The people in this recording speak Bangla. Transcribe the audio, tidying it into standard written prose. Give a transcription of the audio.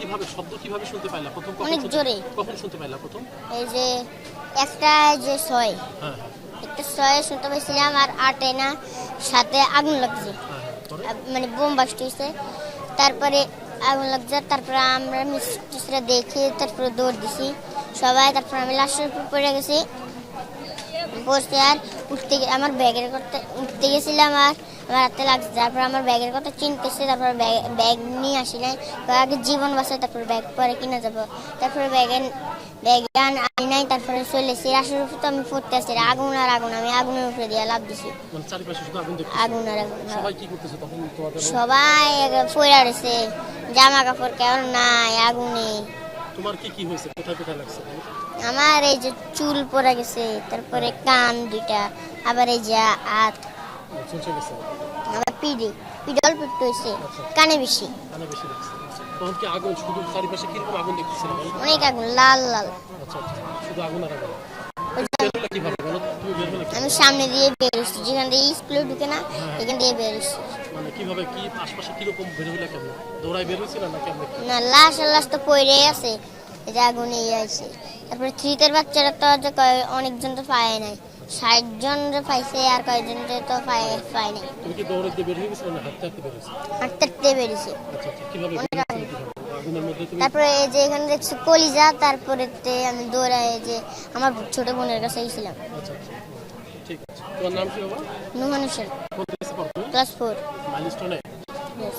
কিভাবে শব্দ কিভাবে শুনতে পাইলা প্রথম? অনেক জোরে। কখন শুনতে পাইলা প্রথম? এই যে একটা যে ছয়, হ্যাঁ একটা ছয় শুনতে পাইছিলাম, আর আটে না সাথে আগুন লাগছে, মানে বোম বাস্ট হয়েছে। তারপরে আগুন লাগছে, তারপরে আমরা মিস্ত্রিরা দেখে তারপরে দৌড় দিছি সবাই। তারপরে আমি লাশের উপর পড়ে গেছি, বসে আর আমার ব্যাগের কথা উঠতে গেছিলাম, আর আমার হাতে লাগছে। তারপর আমার ব্যাগের কথা চিনতেছে, তারপর ব্যাগ নিয়ে আসি নাই, আগে জীবন বাঁচায়, তারপর ব্যাগ পরে কিনে যাবো। তারপরে ব্যাগ আনি নাই, তারপরে চলেছি রাশের উপর। তো আমি পড়তে আসছি, আগুন আর আগুন, আমি আগুনের উপরে দিয়ে লাভ দিছি। আগুন আর আগুন, সবাই পড়ে রয়েছে, জামা কাপড় কেমন নাই আগুনে। তোমার কি হয়েছে, কোথায় কোথায় লাগছে? আমার এই যে চুল পড়ে গেছে, তারপরে কান দুইটা, আবার এই যে হাত, আমার পিঠে অল্প একটু হয়েছে, কানে বেশি। তখন কি আগুন শুধু চারিপাশে কিরকম আগুন দেখতেছিল? অনেক আগুন, লাল লাল। আচ্ছা আচ্ছা, শুধু আগুন আর আগুন। কিভাবে বলো, তুমি বের হলে? আমি সামনে দিয়ে বেরোচ্ছি, যেখান দিয়ে স্কুলে ঢুকে না, এখান দিয়ে বেরোচ্ছি। মানে কিভাবে, কি আশপাশে কিরকম বের হইলা, কেমন দৌড়াই বের হইছিল না কেমন? না, লাশ তো পড়েই আছে, এই যে আগুনে আছে। তারপরে থ্রিতের বাচ্চারা তো অনেকজন তো পায় নাই, 60 জন পাইছে, আর কয়েকজন তো পায় নাই। তুমি কি দৌড়ে দিয়ে বের হয়ে গেছিল না হাঁটতে হাঁটতে বেরিয়েছো? হাঁটতে হাঁটতে বেরিয়েছে। আচ্ছা আচ্ছা, কিভাবে আগুনের মধ্যে তুমি? তারপরে এই যে এখানে দেখছি কলিজা, তারপরে আমি দৌড়াই যে আমার ছোট বোনের কাছে গেছিলাম। আচ্ছা আচ্ছা, ঠিক আছে। তোমার নাম কি বাবা? নুহান হোসেন, কোন ক্লাসে পড়ো? ক্লাস 4। মাইলস্টোনে? Yes.